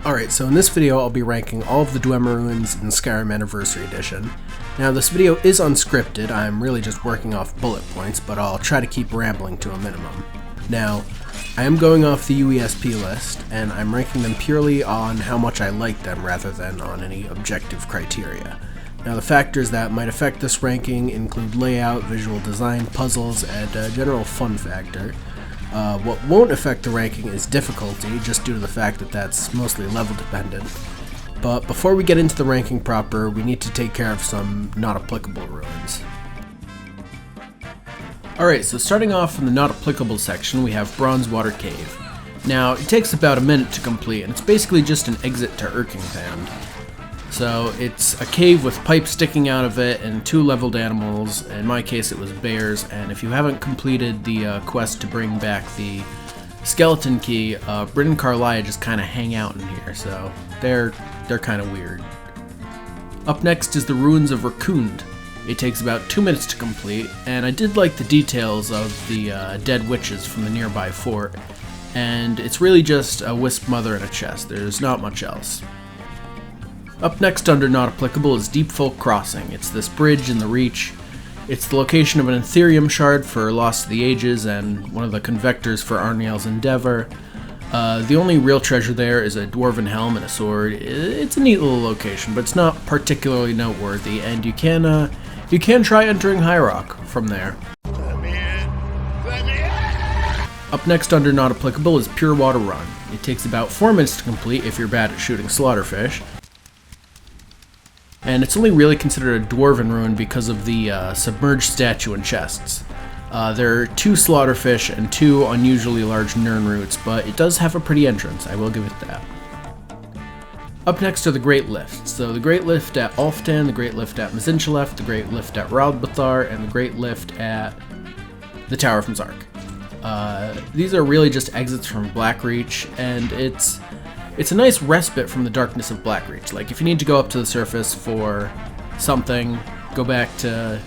Alright, so in this video I'll be ranking all of the Dwemer ruins in Skyrim Anniversary Edition. Now this video is unscripted, I'm really just working off bullet points, but I'll try to keep rambling to a minimum. Now, I am going off the UESP list, and I'm ranking them purely on how much I like them rather than on any objective criteria. Now the factors that might affect this ranking include layout, visual design, puzzles, and a general fun factor. What won't affect the ranking is difficulty, just due to the fact that that's mostly level dependent. But before we get into the ranking proper, we need to take care of some not applicable ruins. Alright, so starting off from the not applicable section, we have Bronze Water Cave. Now, it takes about a minute to complete, and it's basically just an exit to Erkingthand. So, it's a cave with pipes sticking out of it and two leveled animals. In my case, it was bears, and if you haven't completed the quest to bring back the skeleton key, Bryn and Carlia just kind of hang out in here, so they're kind of weird. Up next is the Ruins of Rakund. It takes about 2 minutes to complete, and I did like the details of the dead witches from the nearby fort, and it's really just a wisp mother and a chest. There's not much else. Up next under not applicable is Deep Folk Crossing. It's this bridge in the Reach. It's the location of an Ethereum shard for Lost to the Ages and one of the convectors for Arniel's Endeavor. The only real treasure there is a dwarven helm and a sword. It's a neat little location, but it's not particularly noteworthy, and you can try entering High Rock from there. Let me in. Up next under not applicable is Pure Water Run. It takes about 4 minutes to complete if you're bad at shooting slaughterfish. And it's only really considered a dwarven ruin because of the submerged statue and chests. There are 2 slaughterfish and 2 unusually large Nirn roots, but it does have a pretty entrance, I will give it that. Up next are the Great Lifts. So the Great Lift at Ulfdan, the Great Lift at Mazinchalef, the Great Lift at Raldbathar, and the Great Lift at the Tower from Zark. These are really just exits from Blackreach, and it's a nice respite from the darkness of Blackreach. Like, if you need to go up to the surface for something, go back to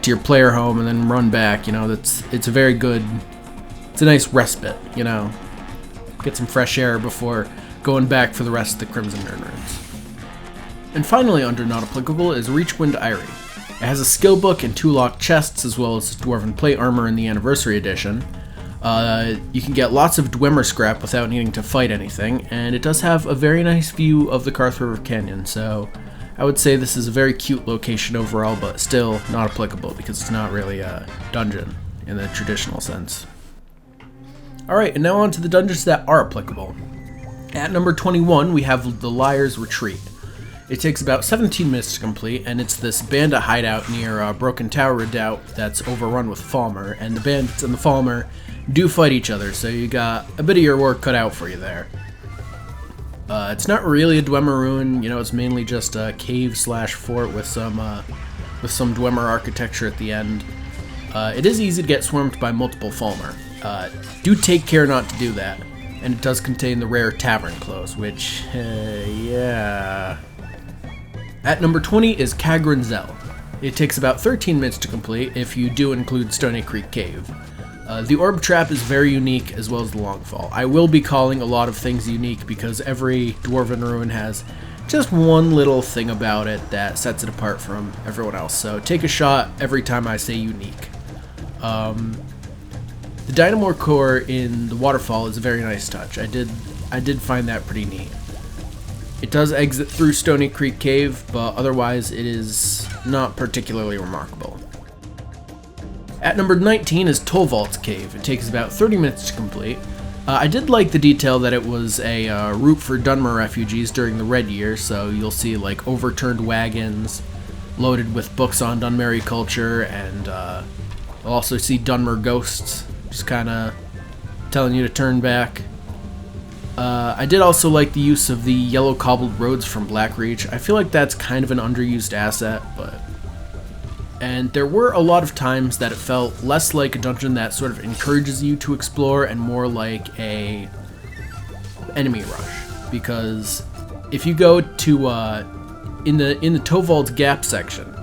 your player home and then run back, you know, it's a nice respite, you know. Get some fresh air before going back for the rest of the Crimson Nirn runes. And finally under not applicable is Reachwind Eyrie. It has a skill book and 2 locked chests as well as dwarven plate armor in the Anniversary Edition. You can get lots of Dwemer scrap without needing to fight anything, and it does have a very nice view of the Karth River Canyon, so I would say this is a very cute location overall, but still not applicable because it's not really a dungeon in the traditional sense. Alright, and now on to the dungeons that are applicable. At number 21, we have the Liar's Retreat. It takes about 17 minutes to complete, and it's this bandit hideout near Broken Tower Redoubt that's overrun with Falmer, and the bandits and the Falmer do fight each other, so you got a bit of your work cut out for you there. It's not really a Dwemer ruin, you know, it's mainly just a cave/fort with some Dwemer architecture at the end. It is easy to get swarmed by multiple Falmer. Do take care not to do that, and it does contain the rare Tavern Close, which, yeah. At number 20 is Cagrin Zell. It takes about 13 minutes to complete if you do include Stony Creek Cave. The Orb Trap is very unique as well as the Longfall. I will be calling a lot of things unique because every Dwarven ruin has just one little thing about it that sets it apart from everyone else, so take a shot every time I say unique. The Dynamore Core in the Waterfall is a very nice touch. I did find that pretty neat. It does exit through Stony Creek Cave, but otherwise it is not particularly remarkable. At number 19 is Tolvault's Cave. It takes about 30 minutes to complete. I did like the detail that it was a route for Dunmer refugees during the Red Year, so you'll see like overturned wagons loaded with books on Dunmerry culture, and you'll also see Dunmer ghosts just kind of telling you to turn back. I did also like the use of the yellow cobbled roads from Blackreach. I feel like that's kind of an underused asset, and there were a lot of times that it felt less like a dungeon that sort of encourages you to explore and more like a enemy rush. Because if you go to in the Tolvault's Gap section,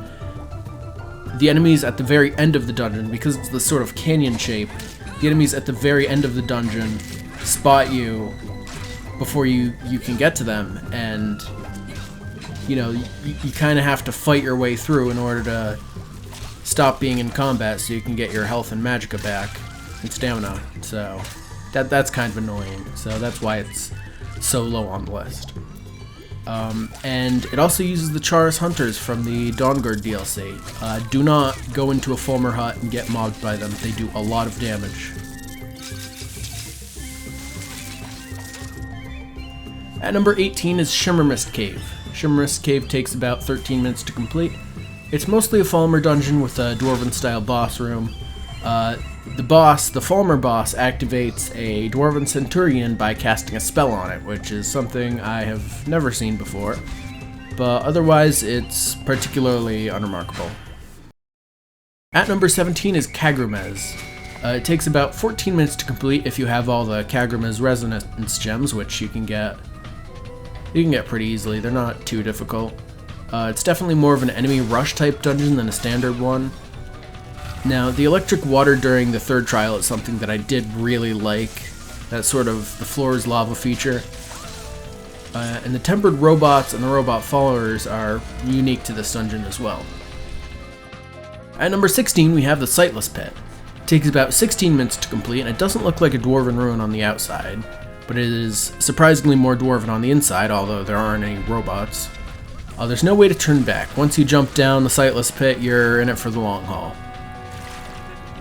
the enemies at the very end of the dungeon, because it's the sort of canyon shape, the enemies at the very end of the dungeon spot you before you can get to them, and you know, you kind of have to fight your way through in order to stop being in combat so you can get your health and magicka back and stamina. So that's kind of annoying. So that's why it's so low on the list. And it also uses the Chaurus Hunters from the Dawnguard DLC. Do not go into a Fulmer hut and get mobbed by them. They do a lot of damage. At number 18 is Shimmermist Cave. Shimmermist Cave takes about 13 minutes to complete. It's mostly a Fulmer dungeon with a Dwarven-style boss room. The Fulmer boss, activates a Dwarven Centurion by casting a spell on it, which is something I have never seen before, but otherwise it's particularly unremarkable. At number 17 is Kagrumez. It takes about 14 minutes to complete if you have all the Kagrumez Resonance Gems, which you can get pretty easily. They're not too difficult. It's definitely more of an enemy rush type dungeon than a standard one. Now, the electric water during the third trial is something that I did really like. That sort of the floor is lava feature. And the tempered robots and the robot followers are unique to this dungeon as well. At number 16, we have the Sightless Pit. It takes about 16 minutes to complete, and it doesn't look like a Dwarven ruin on the outside, but it is surprisingly more Dwarven on the inside, although there aren't any robots. There's no way to turn back. Once you jump down the Sightless Pit, you're in it for the long haul.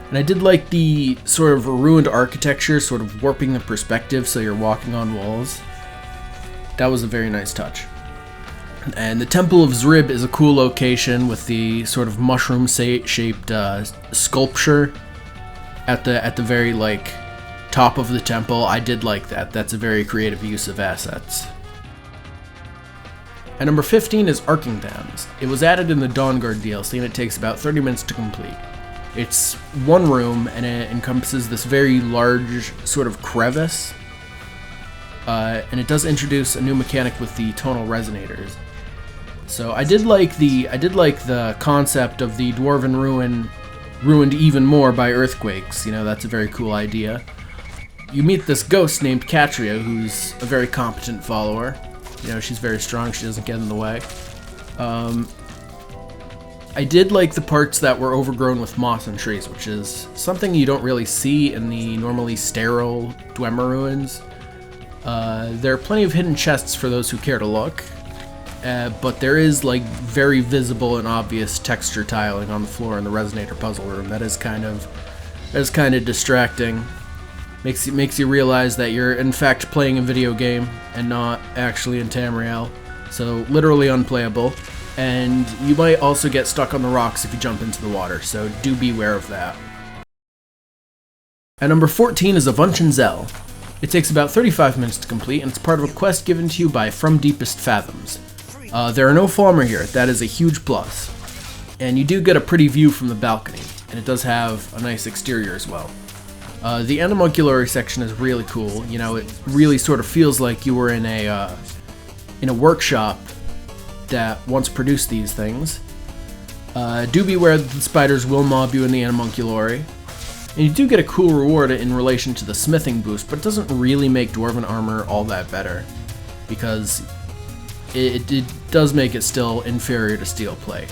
And I did like the sort of ruined architecture, sort of warping the perspective so you're walking on walls. That was a very nice touch. And the Temple of Zrib is a cool location with the sort of mushroom-shaped sculpture at the very top of the temple. I did like that. That's a very creative use of assets. At number 15 is Arcing Dams. It was added in the Dawnguard DLC, and it takes about 30 minutes to complete. It's one room, and it encompasses this very large sort of crevice, and it does introduce a new mechanic with the tonal resonators. So I did like the concept of the Dwarven ruin ruined even more by earthquakes. You know, that's a very cool idea. You meet this ghost named Katria, who's a very competent follower. You know, she's very strong. She doesn't get in the way. I did like the parts that were overgrown with moss and trees, which is something you don't really see in the normally sterile Dwemer ruins. There are plenty of hidden chests for those who care to look, but there is very visible and obvious texture tiling on the floor in the Resonator puzzle room. That is kind of distracting. Makes you realize that you're in fact playing a video game and not actually in Tamriel, so literally unplayable. And you might also get stuck on the rocks if you jump into the water, so do beware of that. At number 14 is Avunchen Zell. It takes about 35 minutes to complete, and it's part of a quest given to you by From Deepest Fathoms. There are no Fulmer here, that is a huge plus. And you do get a pretty view from the balcony, and it does have a nice exterior as well. The Animalculary section is really cool. You know, it really sort of feels like you were in a workshop that once produced these things. Do beware that the spiders will mob you in the Animalculary. And you do get a cool reward in relation to the smithing boost, but it doesn't really make Dwarven armor all that better, because it does make it still inferior to steel plate.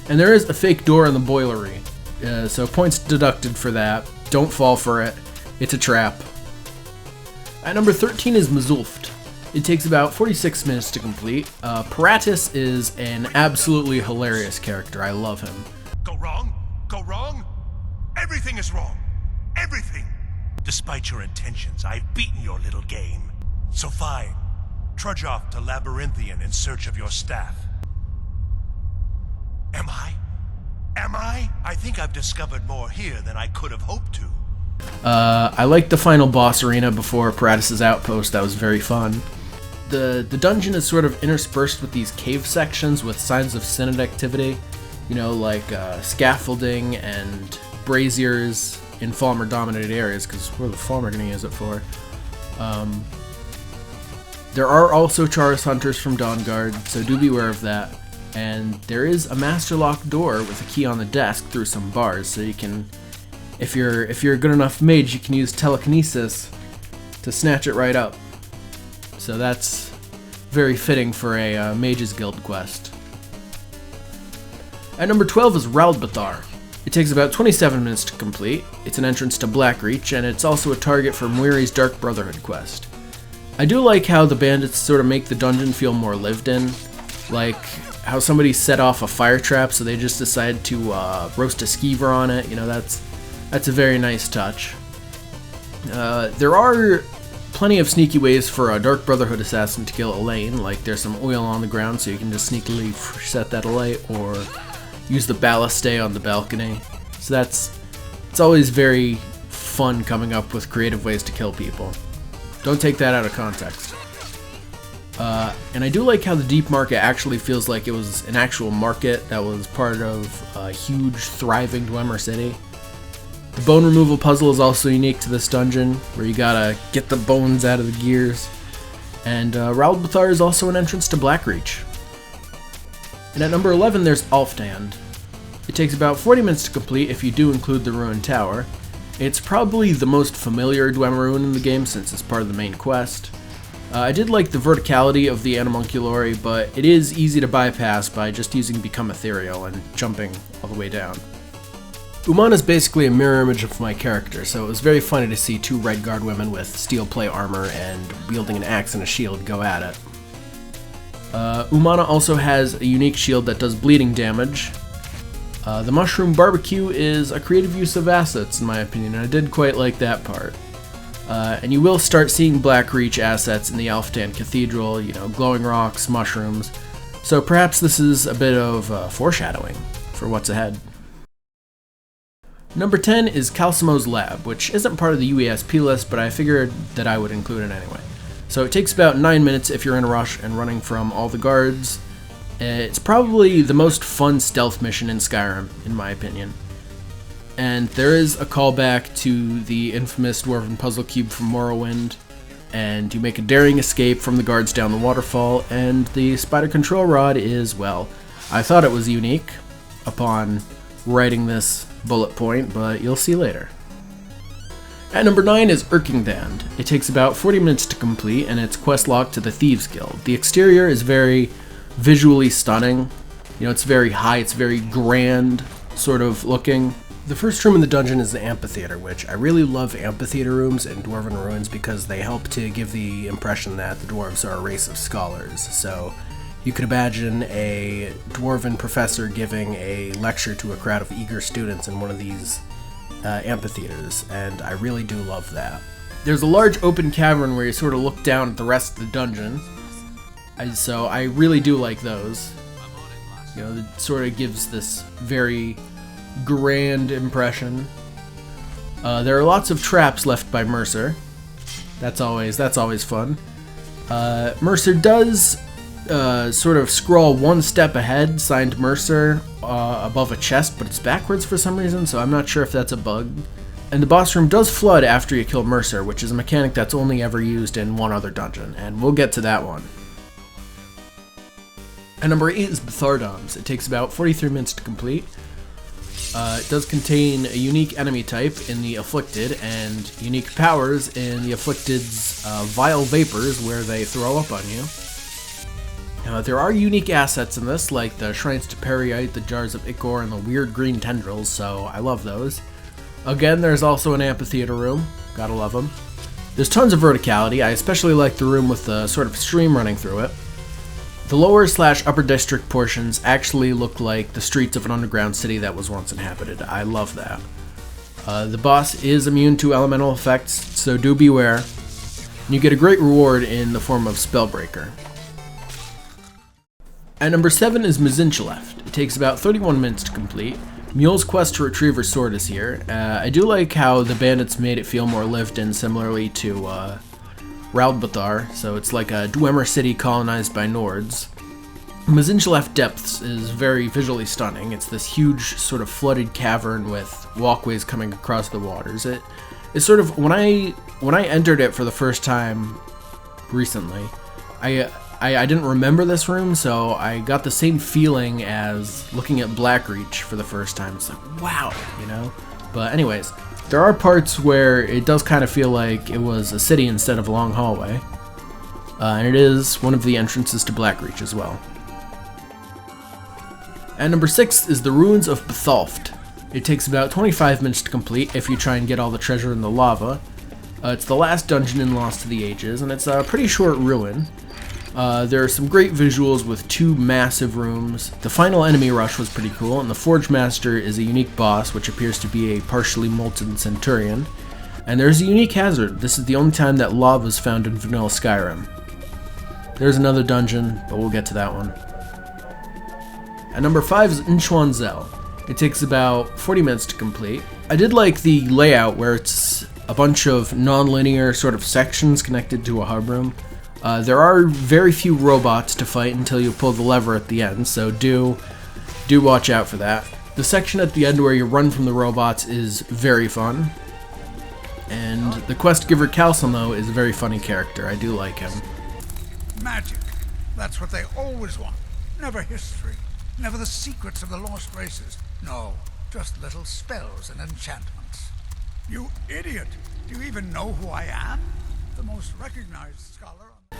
And there is a fake door in the boilery, so points deducted for that. Don't fall for it. It's a trap. At number 13 is Mzulft. It takes about 46 minutes to complete. Paratus is an absolutely hilarious character. I love him. Go wrong? Go wrong? Everything is wrong. Everything. Despite your intentions, I've beaten your little game. So fine. Trudge off to Labyrinthian in search of your staff. Am I? Am I? I think I've discovered more here than I could have hoped to. I liked the final boss arena before Paratus' outpost. That was very fun. The dungeon is sort of interspersed with these cave sections with signs of synod activity, you know, like scaffolding and braziers in Fulmer-dominated areas, because what are the Fulmer going to use it for? There are also Chaurus Hunters from Dawnguard, so do beware of that. And there is a master lock door with a key on the desk through some bars, so you can, if you're a good enough mage, you can use telekinesis to snatch it right up. So that's very fitting for a Mage's Guild quest. At number 12 is Raldbathar. It takes about 27 minutes to complete. It's an entrance to Blackreach, and it's also a target for Mwiri's Dark Brotherhood quest. I do like how the bandits sort of make the dungeon feel more lived in, like how somebody set off a fire trap so they just decided to roast a skeever on it. You know, that's a very nice touch. There are plenty of sneaky ways for a Dark Brotherhood assassin to kill Elaine, like there's some oil on the ground so you can just sneakily set that alight, or use the ballistay on the balcony. So it's always very fun coming up with creative ways to kill people. Don't take that out of context. And I do like how the Deep Market actually feels like it was an actual market that was part of a huge, thriving Dwemer city. The bone removal puzzle is also unique to this dungeon, where you gotta get the bones out of the gears. And Raldbathar is also an entrance to Blackreach. And at number 11 there's Alfdand. It takes about 40 minutes to complete if you do include the Ruined Tower. It's probably the most familiar Dwemer ruin in the game since it's part of the main quest. I did like the verticality of the Animalculori, but it is easy to bypass by just using Become Ethereal and jumping all the way down. Uman is basically a mirror image of my character, so it was very funny to see two Red Guard women with steel plate armor and wielding an axe and a shield go at it. Umana also has a unique shield that does bleeding damage. The Mushroom Barbecue is a creative use of assets, in my opinion, and I did quite like that part. And you will start seeing Blackreach assets in the Alfdand Cathedral, you know, glowing rocks, mushrooms. So perhaps this is a bit of foreshadowing for what's ahead. Number 10 is Calsimo's Lab, which isn't part of the UESP list, but I figured that I would include it anyway. So it takes about 9 minutes if you're in a rush and running from all the guards. It's probably the most fun stealth mission in Skyrim, in my opinion. And there is a callback to the infamous Dwarven Puzzle Cube from Morrowind, and you make a daring escape from the guards down the waterfall, and the Spider Control Rod is, well, I thought it was unique upon writing this bullet point, but you'll see later. At number 9 is Erkingdand. It takes about 40 minutes to complete, and it's quest locked to the Thieves Guild. The exterior is very visually stunning. You know, it's very high, it's very grand sort of looking. The first room in the dungeon is the amphitheater, which I really love amphitheater rooms in Dwarven Ruins because they help to give the impression that the dwarves are a race of scholars. So you could imagine a dwarven professor giving a lecture to a crowd of eager students in one of these amphitheaters, and I really do love that. There's a large open cavern where you sort of look down at the rest of the dungeon, so I really do like those. You know, it sort of gives this very grand impression. There are lots of traps left by Mercer. That's always fun. Mercer does sort of scroll one step ahead, signed Mercer, above a chest, but it's backwards for some reason, so I'm not sure if that's a bug. And the boss room does flood after you kill Mercer, which is a mechanic that's only ever used in one other dungeon, and we'll get to that one. And number 8 is Bethardams. It takes about 43 minutes to complete. It does contain a unique enemy type in the Afflicted, and unique powers in the Afflicted's vile vapors, where they throw up on you. There are unique assets in this, like the Shrines to Periite, the Jars of Ichor, and the weird green tendrils, so I love those. Again, there's also an amphitheater room. Gotta love them. There's tons of verticality. I especially like the room with the sort of stream running through it. The lower/upper district portions actually look like the streets of an underground city that was once inhabited. I love that. The boss is immune to elemental effects, so do beware. And you get a great reward in the form of Spellbreaker. At number 7 is Mzinchileft. It takes about 31 minutes to complete. Mule's quest to retrieve her sword is here. I do like how the bandits made it feel more lived in, similarly to Raldbathar, so it's like a Dwemer city colonized by Nords. Mzinchileft Depths is very visually stunning. It's this huge sort of flooded cavern with walkways coming across the waters. It's sort of, when I entered it for the first time recently, I didn't remember this room, so I got the same feeling as looking at Blackreach for the first time. It's like, wow, you know? But anyways, there are parts where it does kind of feel like it was a city instead of a long hallway. and it is one of the entrances to Blackreach as well. At number 6 is the Ruins of Bethalft. It takes about 25 minutes to complete if you try and get all the treasure in the lava. It's the last dungeon in Lost to the Ages, and it's a pretty short ruin. There are some great visuals with 2 massive rooms. The final enemy rush was pretty cool, and the Forge Master is a unique boss, which appears to be a partially molten centurion. And there's a unique hazard. This is the only time that lava is found in vanilla Skyrim. There's another dungeon, but we'll get to that one. At number 5 is Inchwanzel. It takes about 40 minutes to complete. I did like the layout where it's a bunch of non-linear sort of sections connected to a hub room. There are very few robots to fight until you pull the lever at the end, so do watch out for that. The section at the end where you run from the robots is very fun. And the quest giver Calson, though, is a very funny character. I do like him. Magic. That's what they always want. Never history. Never the secrets of the lost races. No, just little spells and enchantments. You idiot! Do you even know who I am? The most recognized scholar on...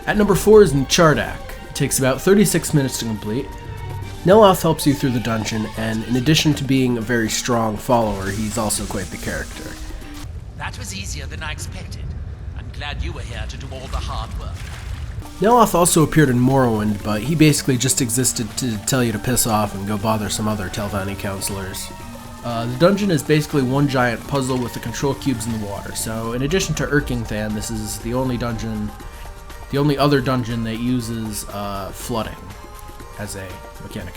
At number 4 is Nchardak. It takes about 36 minutes to complete. Neloth helps you through the dungeon, and in addition to being a very strong follower, he's also quite the character. That was easier than I expected. I'm glad you were here to do all the hard work. Neloth also appeared in Morrowind, but he basically just existed to tell you to piss off and go bother some other Telvanni counselors. The dungeon is basically one giant puzzle with the control cubes in the water, so in addition to Erkingthan, this is the only other dungeon that uses flooding as a mechanic.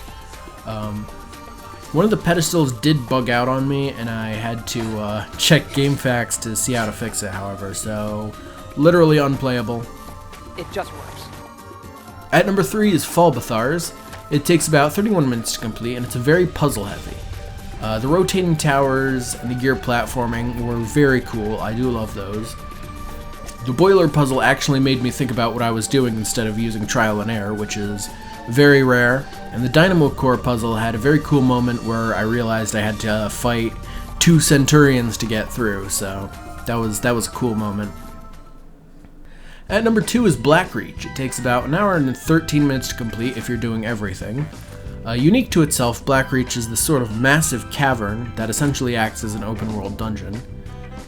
One of the pedestals did bug out on me, and I had to check GameFAQs to see how to fix it, however, so literally unplayable. It just works. At number 3 is Falbathars. It takes about 31 minutes to complete, and it's very puzzle heavy. The rotating towers and the gear platforming were very cool. I do love those. The boiler puzzle actually made me think about what I was doing instead of using trial and error, which is very rare. And the Dynamo Core puzzle had a very cool moment where I realized I had to fight 2 Centurions to get through, so that was a cool moment. At number 2 is Blackreach. It takes about an hour and 13 minutes to complete if you're doing everything. Unique to itself, Blackreach is this sort of massive cavern that essentially acts as an open world dungeon.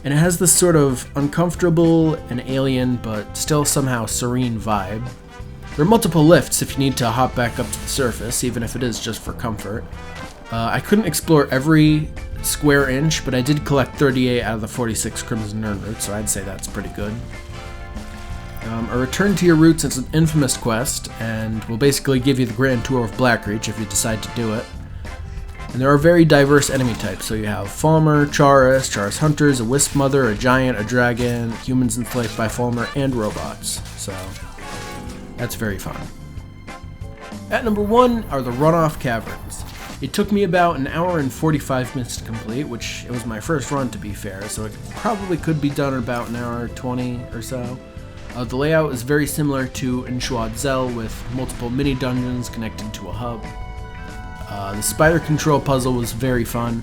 And it has this sort of uncomfortable and alien but still somehow serene vibe. There are multiple lifts if you need to hop back up to the surface, even if it is just for comfort. I couldn't explore every square inch, but I did collect 38 out of the 46 Crimson Nern roots, so I'd say that's pretty good. A Return to Your Roots is an infamous quest, and will basically give you the grand tour of Blackreach if you decide to do it. And there are very diverse enemy types, so you have Falmer, Chaurus Hunters, a Wisp Mother, a Giant, a Dragon, humans enslaved by Falmer, and robots, so that's very fun. At number 1 are the Runoff Caverns. It took me about an hour and 45 minutes to complete, which it was my first run to be fair, so it probably could be done in about an hour 20 or so. The layout is very similar to Inchwanzel with multiple mini dungeons connected to a hub. The spider control puzzle was very fun,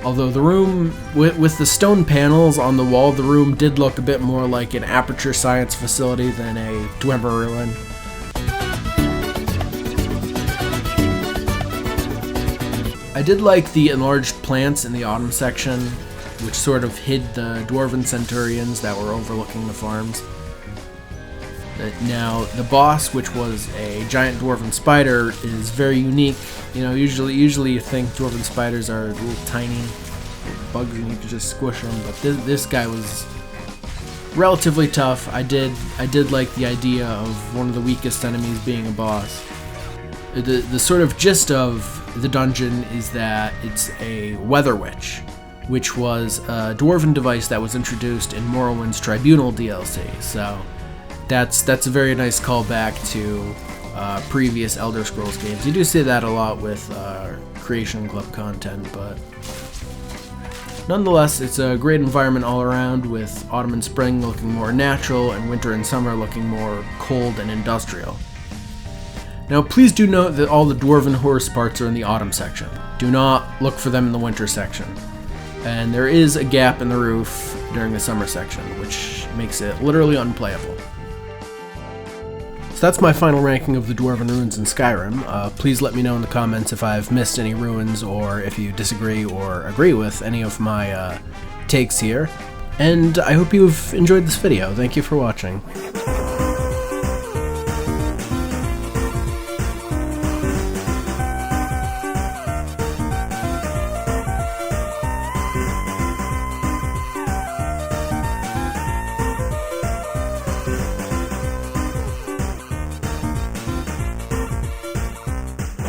although the room, with the stone panels on the wall, the room did look a bit more like an Aperture Science facility than a Dwemer ruin. I did like the enlarged plants in the autumn section, which sort of hid the dwarven centurions that were overlooking the farms. Now, the boss, which was a giant dwarven spider, is very unique. You know, usually you think dwarven spiders are little tiny bugs and you can just squish them, but this guy was relatively tough. I did like the idea of one of the weakest enemies being a boss. The sort of gist of the dungeon is that it's a weather witch, which was a dwarven device that was introduced in Morrowind's Tribunal DLC. So that's a very nice callback to previous Elder Scrolls games. You do see that a lot with Creation Club content, but nonetheless, it's a great environment all around, with autumn and spring looking more natural and winter and summer looking more cold and industrial. Now, please do note that all the dwarven horse parts are in the autumn section. Do not look for them in the winter section. And there is a gap in the roof during the summer section, which makes it literally unplayable. So that's my final ranking of the Dwarven ruins in Skyrim. Please let me know in the comments if I've missed any ruins or if you disagree or agree with any of my takes here. And I hope you've enjoyed this video. Thank you for watching.